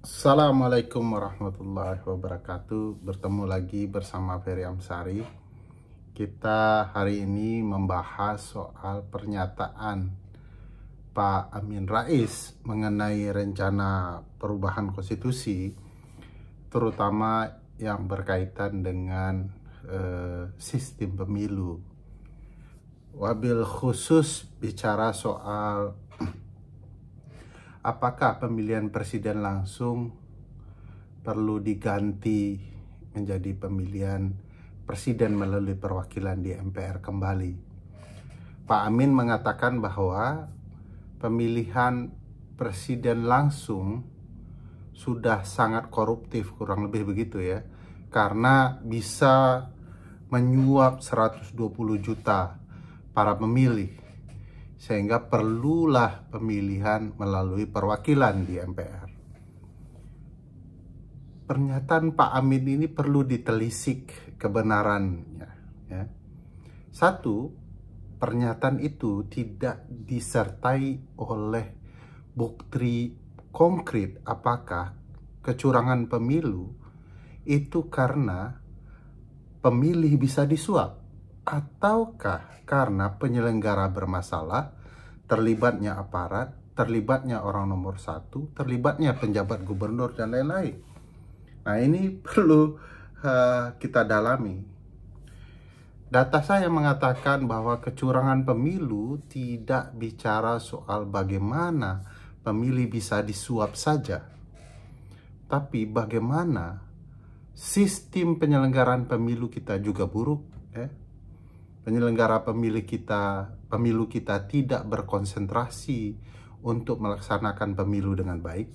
Assalamualaikum warahmatullahi wabarakatuh. Bertemu lagi bersama Ferry Amsari. Kita hari ini membahas soal pernyataan Pak Amin Rais mengenai rencana perubahan konstitusi, terutama yang berkaitan dengan sistem pemilu. Wabil khusus bicara soal apakah pemilihan presiden langsung perlu diganti menjadi pemilihan presiden melalui perwakilan di MPR kembali. Pak Amin mengatakan bahwa pemilihan presiden langsung sudah sangat koruptif, kurang lebih begitu ya, karena bisa menyuap 120 juta para pemilih, sehingga perlulah pemilihan melalui perwakilan di MPR. Pernyataan Pak Amin ini perlu ditelisik kebenarannya. Ya. Satu, pernyataan itu tidak disertai oleh bukti konkret apakah kecurangan pemilu itu karena pemilih bisa disuap, ataukah karena penyelenggara bermasalah, terlibatnya aparat, terlibatnya orang nomor satu, terlibatnya penjabat gubernur, dan lain-lain. Nah, ini perlu kita dalami. Data saya mengatakan bahwa kecurangan pemilu tidak bicara soal bagaimana pemilih bisa disuap saja, tapi bagaimana sistem penyelenggaraan pemilu kita juga buruk. Penyelenggara pemilu kita tidak berkonsentrasi untuk melaksanakan pemilu dengan baik.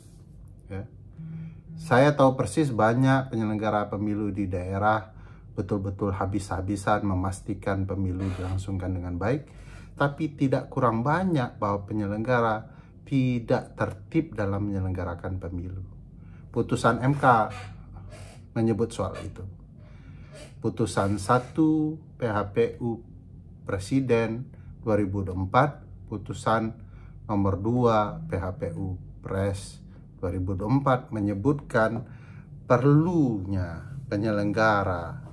Saya tahu persis banyak penyelenggara pemilu di daerah betul-betul habis-habisan memastikan pemilu dilangsungkan dengan baik, tapi tidak kurang banyak bahwa penyelenggara tidak tertib dalam menyelenggarakan pemilu. Putusan MK menyebut soal itu. Putusan 1 PHPU Presiden 2024, putusan nomor 2 PHPU Pres 2024 menyebutkan perlunya penyelenggara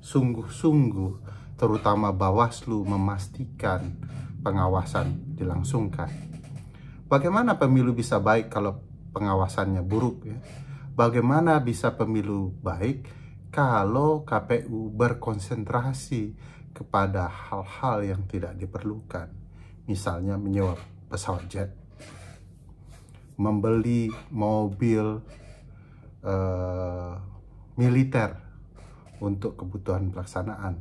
sungguh-sungguh, terutama Bawaslu, memastikan pengawasan dilangsungkan. Bagaimana pemilu bisa baik kalau pengawasannya buruk? Bagaimana bisa pemilu baik kalau KPU berkonsentrasi kepada hal-hal yang tidak diperlukan? Misalnya menyewa pesawat jet, membeli mobil militer untuk kebutuhan pelaksanaan,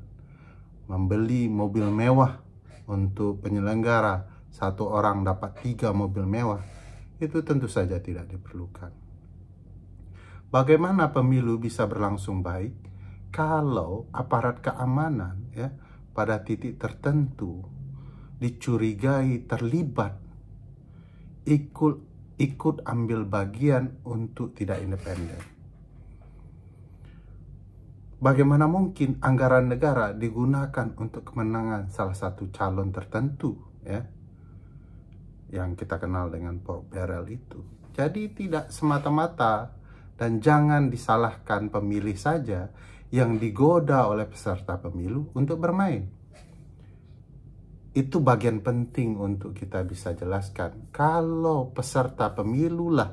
membeli mobil mewah untuk penyelenggara, satu orang dapat 3 mobil mewah. Itu tentu saja tidak diperlukan. Bagaimana pemilu bisa berlangsung baik kalau aparat keamanan pada titik tertentu dicurigai terlibat, ikut ambil bagian untuk tidak independen? Bagaimana mungkin anggaran negara digunakan untuk kemenangan salah satu calon tertentu yang kita kenal dengan pork barrel itu? Jadi tidak semata-mata, dan jangan disalahkan pemilih saja yang digoda oleh peserta pemilu untuk bermain. Itu bagian penting untuk kita bisa jelaskan. Kalau peserta pemilulah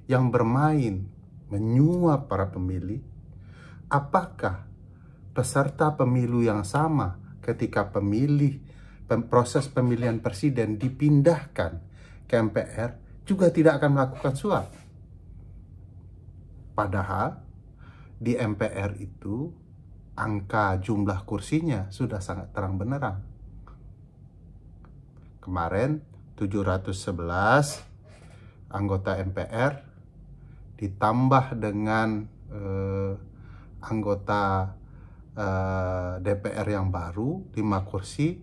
yang bermain menyuap para pemilih, apakah peserta pemilu yang sama ketika proses pemilihan presiden dipindahkan ke MPR juga tidak akan melakukan suap? Padahal di MPR itu angka jumlah kursinya sudah sangat terang benderang. Kemarin 711 anggota MPR ditambah dengan anggota DPR yang baru 5 kursi,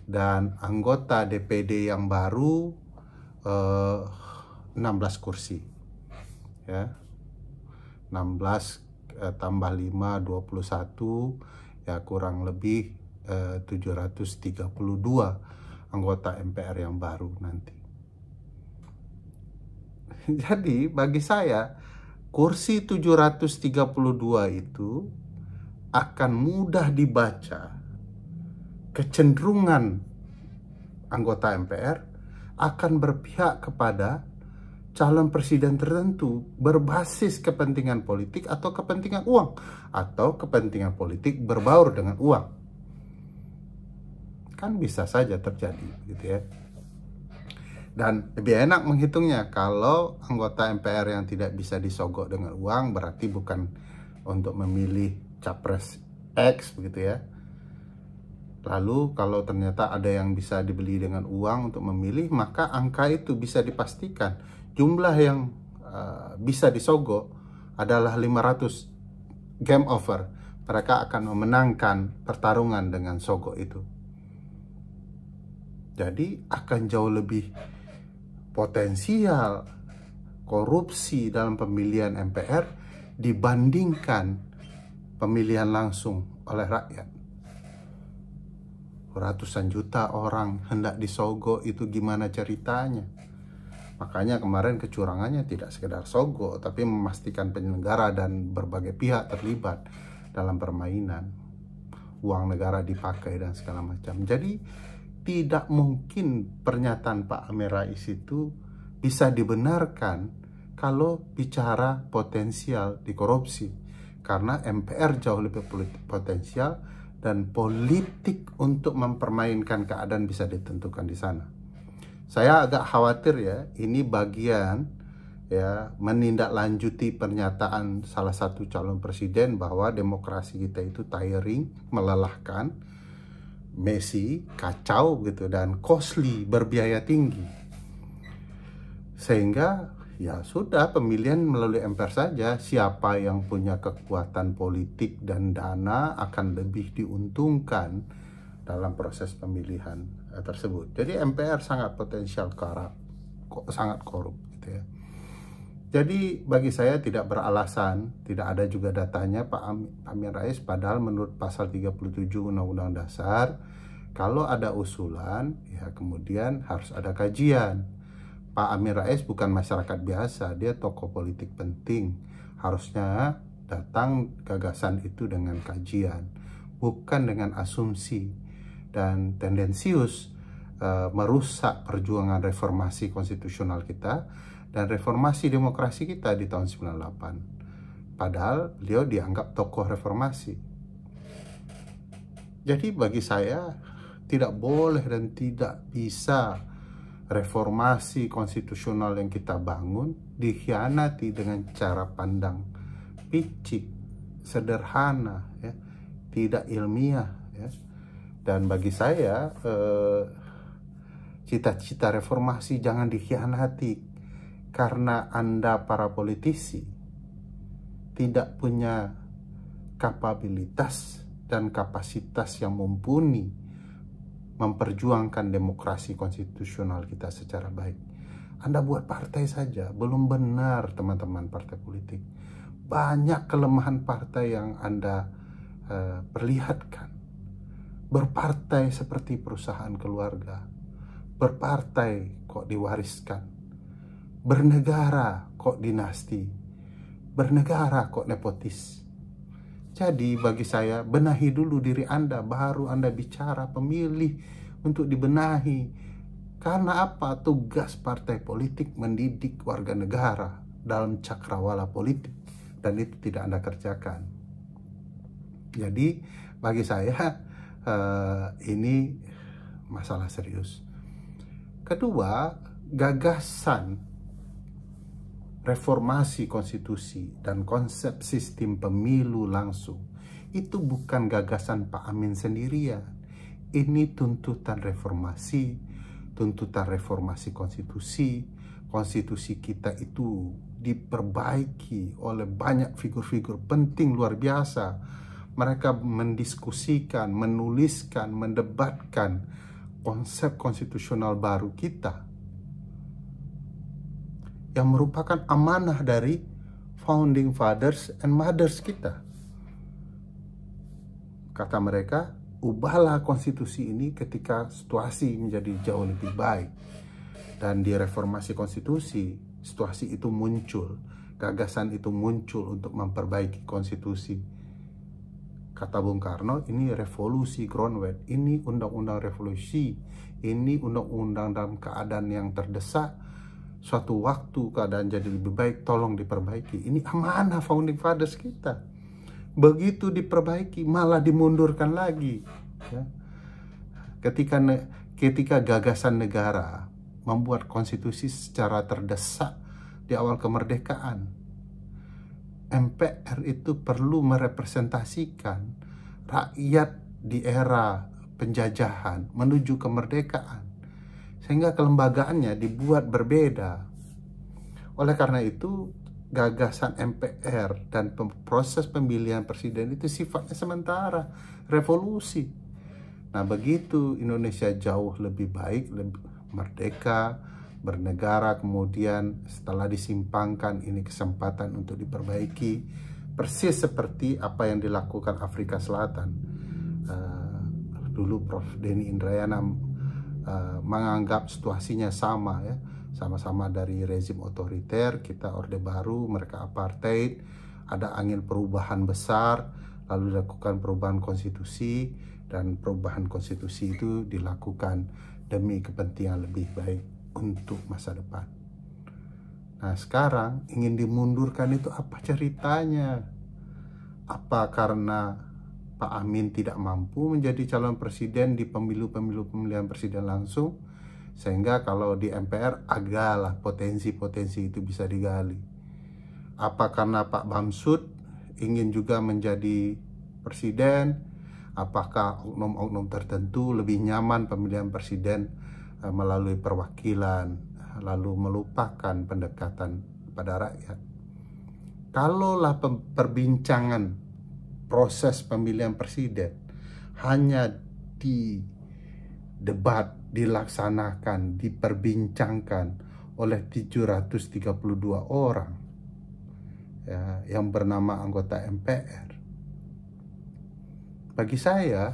dan anggota DPD yang baru 16 kursi. 16 tambah 5, 21, kurang lebih 732 anggota MPR yang baru nanti. Jadi bagi saya kursi 732 itu akan mudah dibaca kecenderungan anggota MPR akan berpihak kepada calon presiden tertentu berbasis kepentingan politik atau kepentingan uang, atau kepentingan politik berbaur dengan uang. Kan bisa saja terjadi gitu ya. Dan lebih enak menghitungnya kalau anggota MPR yang tidak bisa disogok dengan uang berarti bukan untuk memilih capres X begitu ya. Lalu kalau ternyata ada yang bisa dibeli dengan uang untuk memilih, maka angka itu bisa dipastikan jumlah yang bisa disogok adalah 500. Game over. Mereka akan memenangkan pertarungan dengan sogok itu. Jadi akan jauh lebih potensial korupsi dalam pemilihan MPR dibandingkan pemilihan langsung oleh rakyat. Ratusan juta orang hendak disogok, itu gimana ceritanya? Makanya kemarin kecurangannya tidak sekedar sogok, tapi memastikan penyelenggara dan berbagai pihak terlibat dalam permainan. Uang negara dipakai dan segala macam. Jadi tidak mungkin pernyataan Pak Amin Rais itu bisa dibenarkan kalau bicara potensial dikorupsi. Karena MPR jauh lebih potensial dan politik untuk mempermainkan keadaan bisa ditentukan di sana. Saya agak khawatir ya, ini bagian ya menindaklanjuti pernyataan salah satu calon presiden bahwa demokrasi kita itu tiring, melelahkan, messy, kacau gitu, dan costly, berbiaya tinggi. Sehingga ya sudah, pemilihan melalui MPR saja. Siapa yang punya kekuatan politik dan dana akan lebih diuntungkan dalam proses pemilihan tersebut. Jadi MPR sangat potensial sangat korup gitu ya. Jadi bagi saya tidak beralasan, tidak ada juga datanya Pak Amin Rais, padahal menurut pasal 37 Undang-Undang Dasar, kalau ada usulan, ya kemudian harus ada kajian. Pak Amin Rais bukan masyarakat biasa, dia tokoh politik penting. Harusnya datang gagasan itu dengan kajian, bukan dengan asumsi dan tendensius merusak perjuangan reformasi konstitusional kita dan reformasi demokrasi kita di tahun 98. Padahal beliau dianggap tokoh reformasi. Jadi bagi saya tidak boleh dan tidak bisa reformasi konstitusional yang kita bangun dikhianati dengan cara pandang picik, sederhana, ya, tidak ilmiah. Ya. Dan bagi saya cita-cita reformasi jangan dikhianati karena Anda para politisi tidak punya kapabilitas dan kapasitas yang mumpuni memperjuangkan demokrasi konstitusional kita secara baik. Anda buat partai saja, belum benar teman-teman partai politik. Banyak kelemahan partai yang Anda perlihatkan. Berpartai seperti perusahaan keluarga. Berpartai kok diwariskan. Bernegara kok dinasti, bernegara kok nepotis. Jadi bagi saya, benahi dulu diri Anda, baru Anda bicara pemilih untuk dibenahi. Karena apa? Tugas partai politik mendidik warga negara dalam cakrawala politik, dan itu tidak Anda kerjakan. Jadi bagi saya ini masalah serius. Kedua, gagasan reformasi konstitusi dan konsep sistem pemilu langsung itu bukan gagasan Pak Amin sendirian. Ini tuntutan reformasi konstitusi. Konstitusi kita itu diperbaiki oleh banyak figur-figur penting luar biasa. Mereka mendiskusikan, menuliskan, mendebatkan konsep konstitusional baru kita yang merupakan amanah dari founding fathers and mothers kita. Kata mereka, ubahlah konstitusi ini ketika situasi menjadi jauh lebih baik. Dan di reformasi konstitusi, situasi itu muncul gagasan itu muncul untuk memperbaiki konstitusi. Kata Bung Karno, ini revolusi Groundwork, ini undang-undang revolusi, ini undang-undang dalam keadaan yang terdesak, suatu waktu keadaan jadi lebih baik, tolong diperbaiki. Ini amanah founding fathers kita. Begitu diperbaiki, malah dimundurkan lagi. Ya. Ketika gagasan negara membuat konstitusi secara terdesak di awal kemerdekaan, MPR itu perlu merepresentasikan rakyat di era penjajahan menuju kemerdekaan, sehingga kelembagaannya dibuat berbeda. Oleh karena itu, gagasan MPR dan proses pemilihan presiden itu sifatnya sementara, revolusi. Nah, begitu Indonesia jauh lebih baik, lebih merdeka, bernegara, kemudian setelah disimpangkan ini kesempatan untuk diperbaiki, persis seperti apa yang dilakukan Afrika Selatan. Dulu Prof. Denny Indrayana menganggap situasinya sama, ya, sama-sama dari rezim otoriter, kita Orde Baru, mereka apartheid, ada angin perubahan besar, lalu dilakukan perubahan konstitusi, dan perubahan konstitusi itu dilakukan demi kepentingan lebih baik untuk masa depan. Nah, sekarang ingin dimundurkan itu apa ceritanya? Apa karena Pak Amin tidak mampu menjadi calon presiden di pemilu-pemilu pemilihan presiden langsung, sehingga kalau di MPR agaklah potensi-potensi itu bisa digali? Apa karena Pak Bamsud ingin juga menjadi presiden? Apakah oknum-oknum tertentu lebih nyaman pemilihan presiden melalui perwakilan, lalu melupakan pendekatan pada rakyat? Kalaulah perbincangan proses pemilihan presiden hanya di debat, dilaksanakan, diperbincangkan oleh 732 orang, ya, yang bernama anggota MPR, bagi saya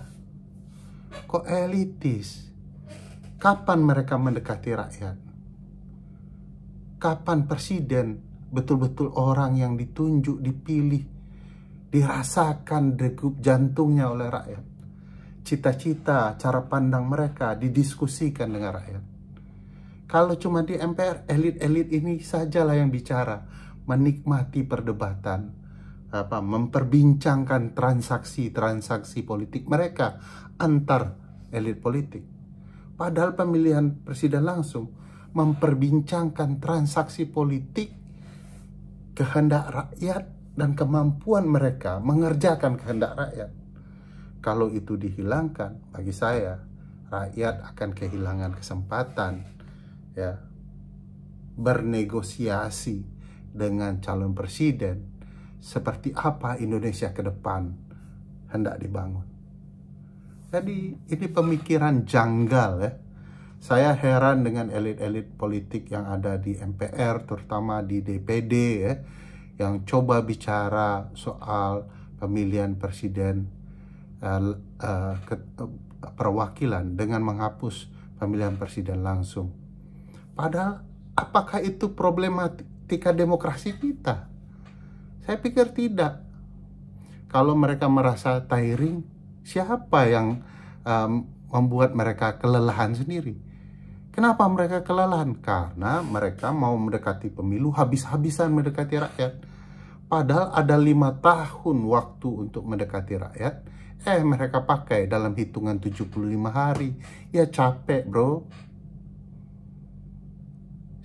kok elitis. Kapan mereka mendekati rakyat? Kapan presiden betul-betul orang yang ditunjuk, dipilih, dirasakan degup jantungnya oleh rakyat? Cita-cita, cara pandang mereka didiskusikan dengan rakyat. Kalau cuma di MPR, elit-elit ini sajalah yang bicara, menikmati perdebatan, memperbincangkan transaksi-transaksi politik mereka antar elit politik. Padahal pemilihan presiden langsung memperbincangkan transaksi politik, kehendak rakyat, dan kemampuan mereka mengerjakan kehendak rakyat. Kalau itu dihilangkan, bagi saya rakyat akan kehilangan kesempatan, ya, bernegosiasi dengan calon presiden. Seperti apa Indonesia ke depan hendak dibangun. Jadi ini pemikiran janggal, ya. Saya heran dengan elit-elit politik yang ada di MPR, terutama di DPD, ya, yang coba bicara soal pemilihan presiden perwakilan dengan menghapus pemilihan presiden langsung. Padahal apakah itu problematika demokrasi kita? Saya pikir tidak. Kalau mereka merasa tiring, siapa yang membuat mereka kelelahan sendiri? Kenapa mereka kelelahan? Karena mereka mau mendekati pemilu, habis-habisan mendekati rakyat. Padahal ada 5 tahun waktu untuk mendekati rakyat. Mereka pakai dalam hitungan 75 hari. Ya capek, bro.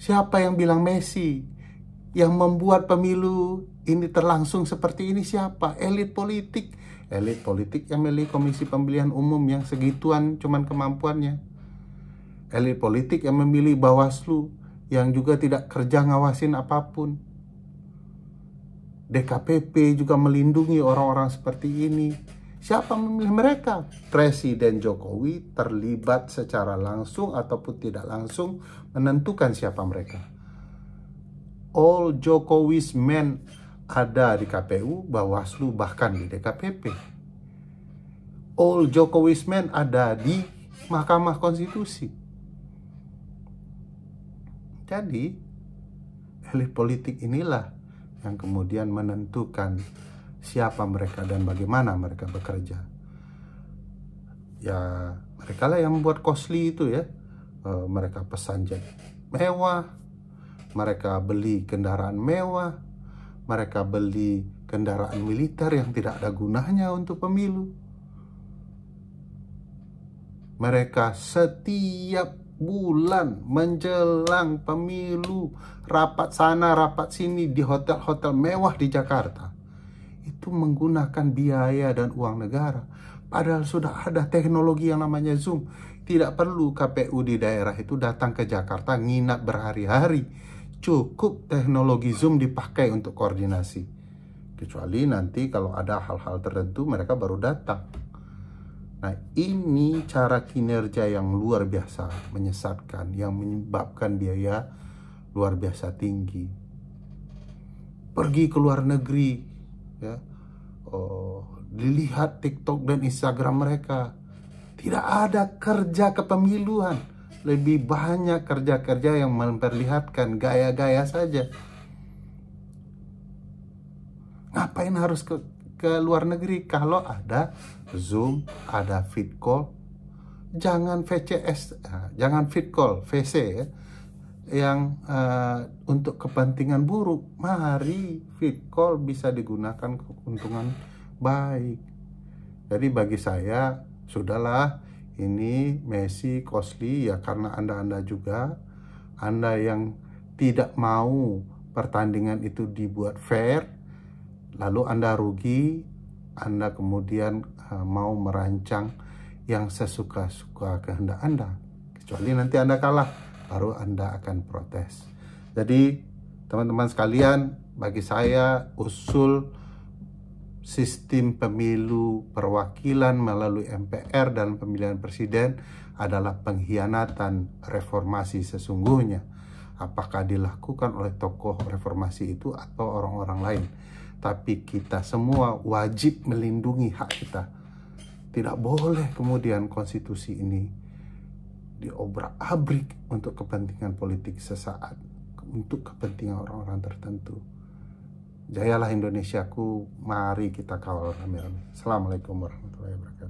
Siapa yang bilang Messi? Yang membuat pemilu ini terlangsung seperti ini siapa? Elit politik. Elit politik yang memilih Komisi Pemilihan Umum yang segituan cuman kemampuannya. Elit politik yang memilih Bawaslu yang juga tidak kerja ngawasin apapun. DKPP juga melindungi orang-orang seperti ini. Siapa memilih mereka? Presiden Jokowi terlibat secara langsung ataupun tidak langsung menentukan siapa mereka. All Jokowi's men ada di KPU, Bawaslu, bahkan di DKPP. All Jokowi's men ada di Mahkamah Konstitusi. Jadi, elit politik inilah yang kemudian menentukan siapa mereka dan bagaimana mereka bekerja. Ya, mereka lah yang membuat Costly itu ya. Mereka pesan jet mewah, mereka beli kendaraan mewah, mereka beli kendaraan militer yang tidak ada gunanya untuk pemilu. Mereka setiap bulan menjelang pemilu, rapat sana, rapat sini di hotel-hotel mewah di Jakarta. Itu menggunakan biaya dan uang negara. Padahal sudah ada teknologi yang namanya Zoom. Tidak perlu KPU di daerah itu datang ke Jakarta nginap berhari-hari. Cukup teknologi Zoom dipakai untuk koordinasi. Kecuali nanti kalau ada hal-hal tertentu mereka baru datang. Nah, ini cara kinerja yang luar biasa menyesatkan, yang menyebabkan biaya luar biasa tinggi. Pergi ke luar negeri, ya, dilihat TikTok dan Instagram mereka, tidak ada kerja kepemiluan, lebih banyak kerja-kerja yang memperlihatkan gaya-gaya saja. Ngapain harus ke luar negeri kalau ada Zoom, ada Fit Call? Jangan VCS, jangan Fit Call, VC ya, yang untuk kepentingan buruk. Mari Fit Call bisa digunakan keuntungan baik. Jadi bagi saya, sudahlah, ini Messi, Costly ya karena Anda juga, Anda yang tidak mau pertandingan itu dibuat fair, lalu Anda rugi, Anda kemudian mau merancang yang sesuka-suka kehendak Anda. Kecuali nanti Anda kalah, baru Anda akan protes. Jadi teman-teman sekalian, bagi saya usul sistem pemilu perwakilan melalui MPR dan pemilihan presiden adalah pengkhianatan reformasi sesungguhnya. Apakah dilakukan oleh tokoh reformasi itu atau orang-orang lain? Tapi kita semua wajib melindungi hak kita. Tidak boleh kemudian konstitusi ini diobrak-abrik untuk kepentingan politik sesaat, untuk kepentingan orang-orang tertentu. Jayalah Indonesiaku, mari kita kawal rame-rame. Assalamualaikum warahmatullahi wabarakatuh.